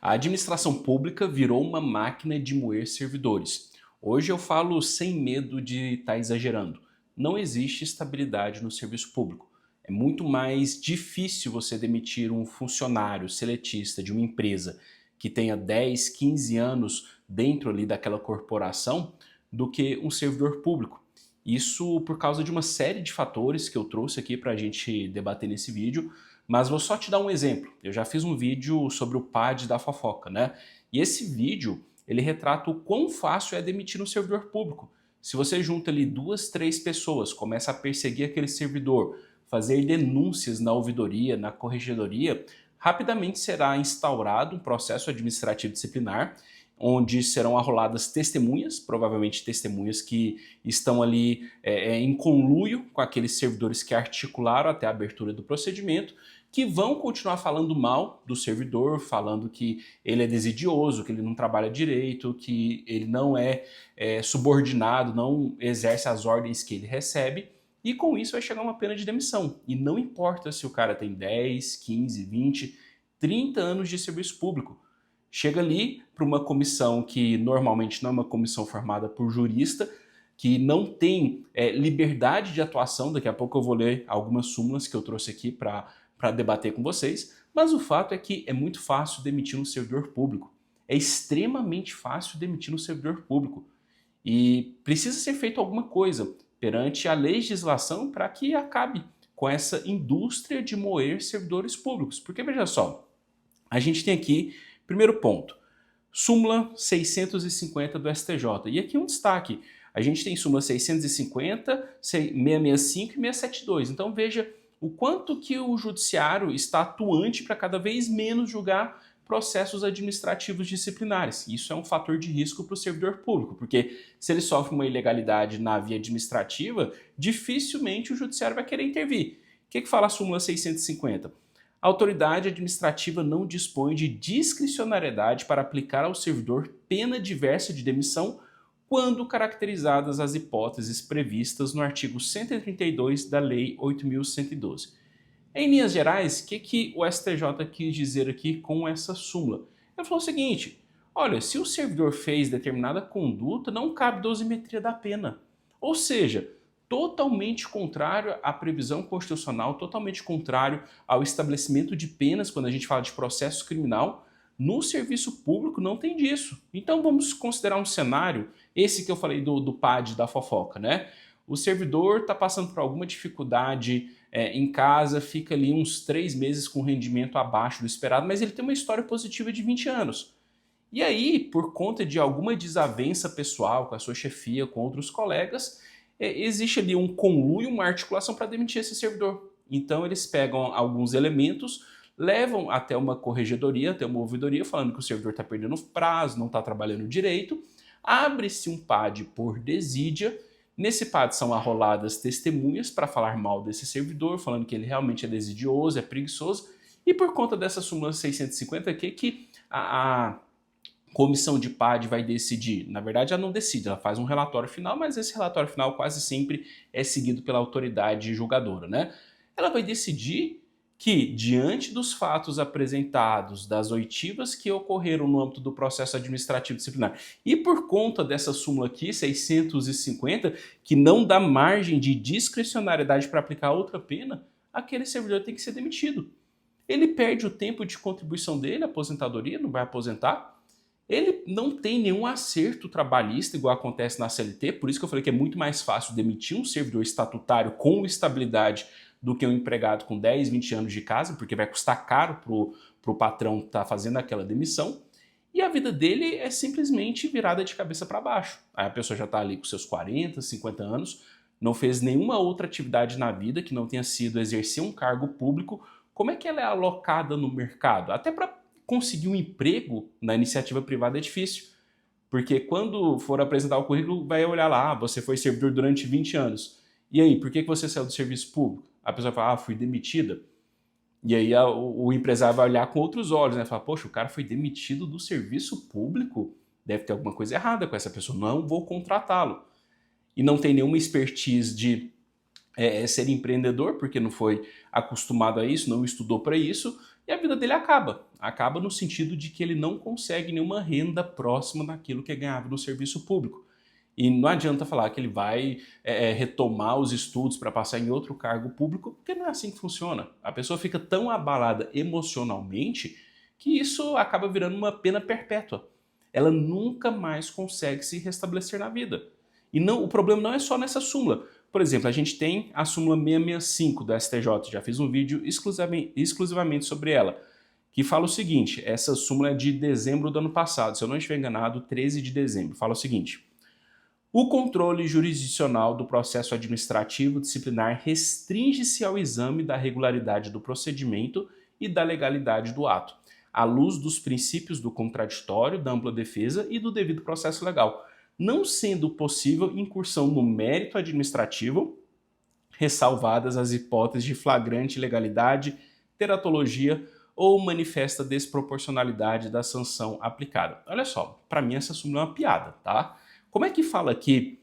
A administração pública virou uma máquina de moer servidores. Hoje eu falo sem medo de estar exagerando. Não existe estabilidade no serviço público. É muito mais difícil você demitir um funcionário seletista de uma empresa que tenha 10, 15 anos dentro ali daquela corporação do que um servidor público. Isso por causa de uma série de fatores que eu trouxe aqui para a gente debater nesse vídeo, mas vou só te dar um exemplo. Eu já fiz um vídeo sobre o PAD da fofoca, né? E esse vídeo, ele retrata o quão fácil é demitir um servidor público. Se você junta ali 2, 3 pessoas, começa a perseguir aquele servidor, fazer denúncias na ouvidoria, na corregedoria, rapidamente será instaurado um processo administrativo disciplinar, onde serão arroladas testemunhas, provavelmente testemunhas que estão ali em conluio com aqueles servidores que articularam até a abertura do procedimento, que vão continuar falando mal do servidor, falando que ele é desidioso, que ele não trabalha direito, que ele não é subordinado, não exerce as ordens que ele recebe, e com isso vai chegar uma pena de demissão. E não importa se o cara tem 10, 15, 20, 30 anos de serviço público. Chega ali para uma comissão que normalmente não é uma comissão formada por jurista, que não tem liberdade de atuação. Daqui a pouco eu vou ler algumas súmulas que eu trouxe aqui para debater com vocês, mas o fato é que é muito fácil demitir um servidor público. É extremamente fácil demitir um servidor público. E precisa ser feito alguma coisa perante a legislação para que acabe com essa indústria de moer servidores públicos. Porque veja só, a gente tem aqui, primeiro ponto, súmula 650 do STJ. E aqui um destaque, a gente tem súmula 650, 665 e 672. Então veja o quanto que o judiciário está atuante para cada vez menos julgar processos administrativos disciplinares. Isso é um fator de risco para o servidor público, porque se ele sofre uma ilegalidade na via administrativa, dificilmente o judiciário vai querer intervir. O que fala a súmula 650? A autoridade administrativa não dispõe de discricionariedade para aplicar ao servidor pena diversa de demissão quando caracterizadas as hipóteses previstas no artigo 132 da Lei 8.112. Em linhas gerais, o que o STJ quis dizer aqui com essa súmula? Ele falou o seguinte: olha, se o servidor fez determinada conduta, não cabe dosimetria da pena. Ou seja, totalmente contrário à previsão constitucional, totalmente contrário ao estabelecimento de penas quando a gente fala de processo criminal. No serviço público não tem disso. Então vamos considerar um cenário, esse que eu falei do PAD da fofoca, né? O servidor está passando por alguma dificuldade em casa, fica ali uns 3 meses com rendimento abaixo do esperado, mas ele tem uma história positiva de 20 anos. E aí, por conta de alguma desavença pessoal com a sua chefia, com outros colegas, existe ali um conluio, uma articulação para demitir esse servidor. Então eles pegam alguns elementos, levam até uma corregedoria, até uma ouvidoria, falando que o servidor está perdendo prazo, não está trabalhando direito, abre-se um PAD por desídia. Nesse PAD são arroladas testemunhas para falar mal desse servidor, falando que ele realmente é desidioso, é preguiçoso, e por conta dessa súmula 650 aqui, que a comissão de PAD vai decidir. Na verdade, ela não decide, ela faz um relatório final, mas esse relatório final quase sempre é seguido pela autoridade julgadora, né? Ela vai decidir que, diante dos fatos apresentados, das oitivas que ocorreram no âmbito do processo administrativo disciplinar, e por conta dessa súmula aqui, 650, que não dá margem de discricionariedade para aplicar outra pena, aquele servidor tem que ser demitido. Ele perde o tempo de contribuição dele, a aposentadoria, não vai aposentar. Ele não tem nenhum acerto trabalhista, igual acontece na CLT, por isso que eu falei que é muito mais fácil demitir um servidor estatutário com estabilidade do que um empregado com 10, 20 anos de casa, porque vai custar caro para o patrão estar fazendo aquela demissão, e a vida dele é simplesmente virada de cabeça para baixo. Aí a pessoa já está ali com seus 40, 50 anos, não fez nenhuma outra atividade na vida que não tenha sido exercer um cargo público. Como é que ela é alocada no mercado? Até para conseguir um emprego na iniciativa privada é difícil, porque quando for apresentar o currículo, vai olhar lá, você foi servidor durante 20 anos. E aí, por que você saiu do serviço público? A pessoa fala, fui demitida. E aí o empresário vai olhar com outros olhos, né? Fala, poxa, o cara foi demitido do serviço público, deve ter alguma coisa errada com essa pessoa, não vou contratá-lo. E não tem nenhuma expertise de ser empreendedor, porque não foi acostumado a isso, não estudou para isso, e a vida dele acaba. Acaba no sentido de que ele não consegue nenhuma renda próxima daquilo que ganhava no serviço público. E não adianta falar que ele vai retomar os estudos para passar em outro cargo público, porque não é assim que funciona. A pessoa fica tão abalada emocionalmente que isso acaba virando uma pena perpétua. Ela nunca mais consegue se restabelecer na vida. E não, o problema não é só nessa súmula. Por exemplo, a gente tem a súmula 665 do STJ, já fiz um vídeo exclusivamente sobre ela, que fala o seguinte, essa súmula é de dezembro do ano passado, se eu não estiver enganado, 13 de dezembro, fala o seguinte: o controle jurisdicional do processo administrativo disciplinar restringe-se ao exame da regularidade do procedimento e da legalidade do ato, à luz dos princípios do contraditório, da ampla defesa e do devido processo legal, não sendo possível incursão no mérito administrativo, ressalvadas as hipóteses de flagrante ilegalidade, teratologia ou manifesta desproporcionalidade da sanção aplicada. Olha só, para mim essa súmula é uma piada, tá? Como é que fala que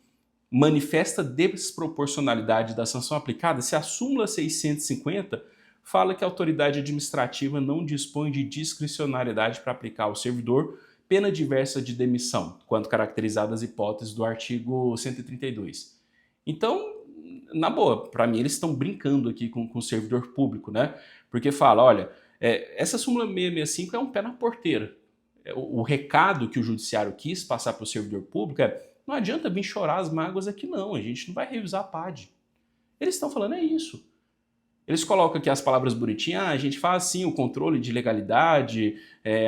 manifesta desproporcionalidade da sanção aplicada se a súmula 650 fala que a autoridade administrativa não dispõe de discricionariedade para aplicar ao servidor pena diversa de demissão, quando caracterizadas as hipóteses do artigo 132. Então, na boa, para mim eles estão brincando aqui com o servidor público, né? Porque fala, olha, essa súmula 665 é um pé na porteira. O recado que o judiciário quis passar para o servidor público é: não adianta vir chorar as mágoas aqui não, a gente não vai revisar a PAD. Eles estão falando isso. Eles colocam aqui as palavras bonitinhas, a gente faz sim o controle de legalidade,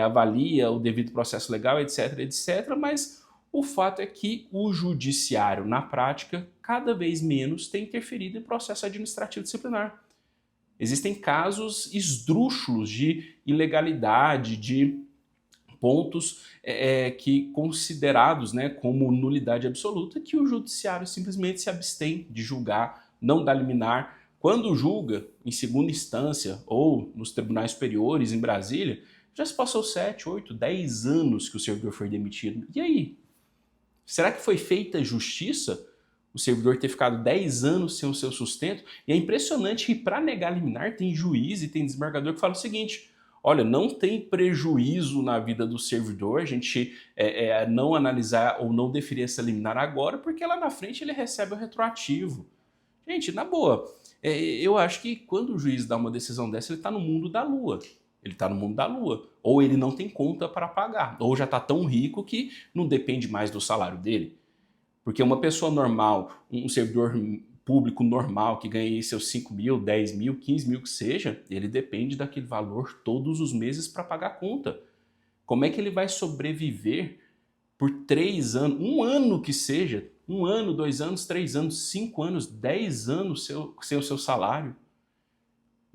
avalia o devido processo legal, etc, etc, mas o fato é que o judiciário, na prática, cada vez menos tem interferido em processo administrativo disciplinar. Existem casos esdrúxulos de ilegalidade, de pontos que considerados, né, como nulidade absoluta, que o judiciário simplesmente se abstém de julgar, não dá liminar. Quando julga em segunda instância ou nos tribunais superiores em Brasília, já se passou 7, 8, 10 anos que o servidor foi demitido. E aí? Será que foi feita justiça o servidor ter ficado 10 anos sem o seu sustento? E é impressionante que para negar liminar tem juiz e tem desembargador que fala o seguinte: olha, não tem prejuízo na vida do servidor a gente não analisar ou não deferir essa liminar agora, porque lá na frente ele recebe o retroativo. Gente, na boa, eu acho que quando o juiz dá uma decisão dessa, ele está no mundo da lua. Ele está no mundo da lua. Ou ele não tem conta para pagar, ou já está tão rico que não depende mais do salário dele. Porque uma pessoa normal, um servidor público normal que ganha seus 5 mil, 10 mil, 15 mil que seja, ele depende daquele valor todos os meses para pagar a conta. Como é que ele vai sobreviver por 3 anos, um ano que seja, 1 ano, 2 anos, 3 anos, 5 anos, 10 anos sem o seu salário?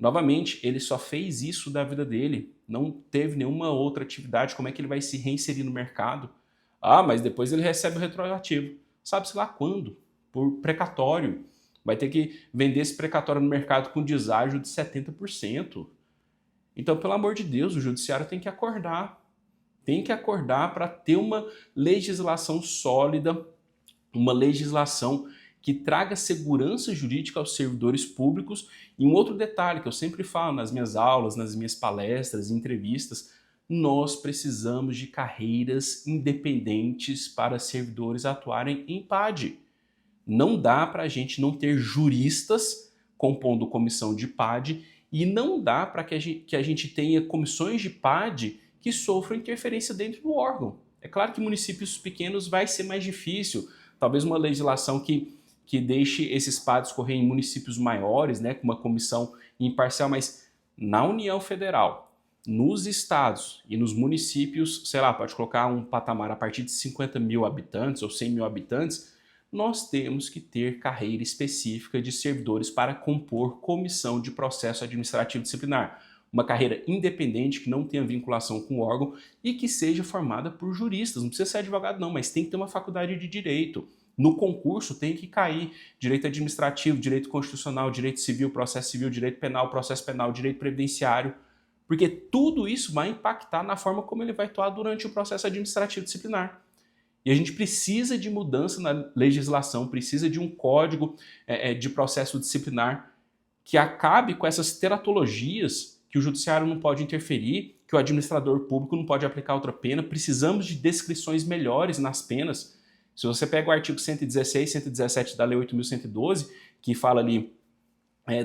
Novamente, ele só fez isso da vida dele, não teve nenhuma outra atividade. Como é que ele vai se reinserir no mercado? Ah, mas depois ele recebe o retroativo. Sabe-se lá quando? Por precatório. Vai ter que vender esse precatório no mercado com deságio de 70%. Então, pelo amor de Deus, o judiciário tem que acordar. Tem que acordar para ter uma legislação sólida, uma legislação que traga segurança jurídica aos servidores públicos. E um outro detalhe que eu sempre falo nas minhas aulas, nas minhas palestras, entrevistas: nós precisamos de carreiras independentes para servidores atuarem em PAD. Não dá para a gente não ter juristas compondo comissão de PAD e não dá para que a gente tenha comissões de PAD que sofram interferência dentro do órgão. É claro que municípios pequenos vai ser mais difícil, talvez uma legislação que deixe esses PADs correr em municípios maiores, né, com uma comissão imparcial, mas na União Federal, nos estados e nos municípios, sei lá, pode colocar um patamar a partir de 50 mil habitantes ou 100 mil habitantes, nós temos que ter carreira específica de servidores para compor comissão de processo administrativo disciplinar. Uma carreira independente que não tenha vinculação com o órgão e que seja formada por juristas. Não precisa ser advogado não, mas tem que ter uma faculdade de direito. No concurso tem que cair direito administrativo, direito constitucional, direito civil, processo civil, direito penal, processo penal, direito previdenciário, porque tudo isso vai impactar na forma como ele vai atuar durante o processo administrativo disciplinar. E a gente precisa de mudança na legislação, precisa de um código de processo disciplinar que acabe com essas teratologias que o judiciário não pode interferir, que o administrador público não pode aplicar outra pena. Precisamos de descrições melhores nas penas. Se você pega o artigo 116, 117 da Lei 8.112, que fala ali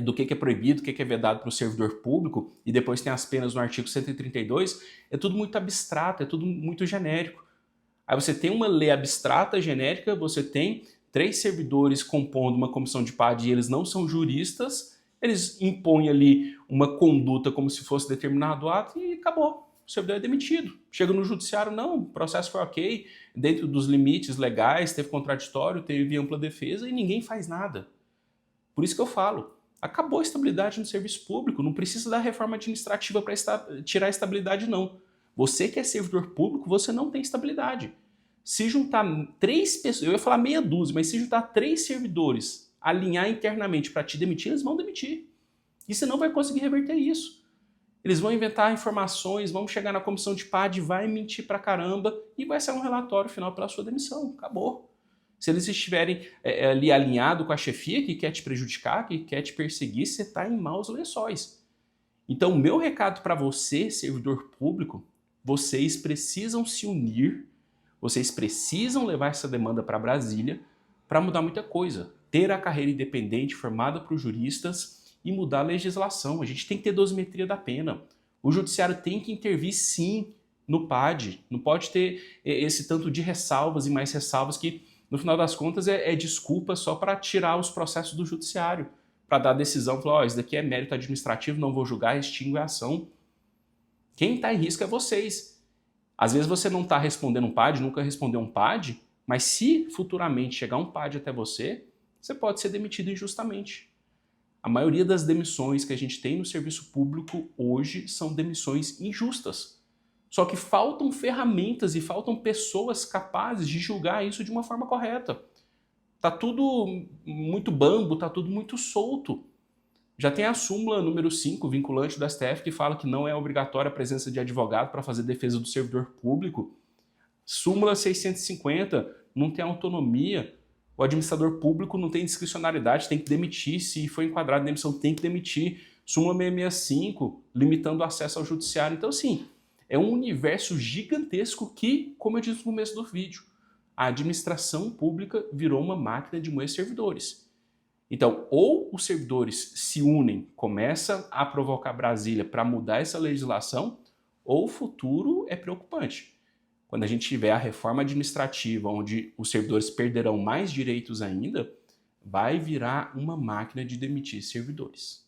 do que é proibido, o que é vedado para o servidor público, e depois tem as penas no artigo 132, é tudo muito abstrato, é tudo muito genérico. Aí você tem uma lei abstrata, genérica, você tem 3 servidores compondo uma comissão de PAD e eles não são juristas, eles impõem ali uma conduta como se fosse determinado ato e acabou. O servidor é demitido. Chega no judiciário, não, o processo foi ok, dentro dos limites legais, teve contraditório, teve ampla defesa e ninguém faz nada. Por isso que eu falo, acabou a estabilidade no serviço público, não precisa da reforma administrativa para tirar a estabilidade, não. Você que é servidor público, você não tem estabilidade. Se juntar 3 pessoas, eu ia falar meia dúzia, mas se juntar 3 servidores, alinhar internamente para te demitir, eles vão demitir. E você não vai conseguir reverter isso. Eles vão inventar informações, vão chegar na comissão de PAD, vai mentir pra caramba e vai sair um relatório final pela sua demissão. Acabou. Se eles estiverem ali alinhados com a chefia que quer te prejudicar, que quer te perseguir, você está em maus lençóis. Então, o meu recado para você, servidor público, vocês precisam se unir, vocês precisam levar essa demanda para Brasília para mudar muita coisa. Ter a carreira independente formada por juristas e mudar a legislação. A gente tem que ter dosimetria da pena. O judiciário tem que intervir, sim, no PAD. Não pode ter esse tanto de ressalvas e mais ressalvas que, no final das contas, é desculpa só para tirar os processos do judiciário, para dar a decisão, falar, isso daqui é mérito administrativo, não vou julgar, extingue a ação. Quem está em risco é vocês. Às vezes você não está respondendo um PAD, nunca respondeu um PAD, mas se futuramente chegar um PAD até você, você pode ser demitido injustamente. A maioria das demissões que a gente tem no serviço público hoje são demissões injustas. Só que faltam ferramentas e faltam pessoas capazes de julgar isso de uma forma correta. Tá tudo muito bambo, tá tudo muito solto. Já tem a súmula número 5, vinculante do STF, que fala que não é obrigatória a presença de advogado para fazer defesa do servidor público. Súmula 650, não tem autonomia. O administrador público não tem discricionariedade, tem que demitir. Se for enquadrado em demissão, tem que demitir. Súmula 665, limitando o acesso ao judiciário. Então, assim, é um universo gigantesco que, como eu disse no começo do vídeo, a administração pública virou uma máquina de moer servidores. Então, ou os servidores se unem, começam a provocar Brasília para mudar essa legislação, ou o futuro é preocupante. Quando a gente tiver a reforma administrativa, onde os servidores perderão mais direitos ainda, vai virar uma máquina de demitir servidores.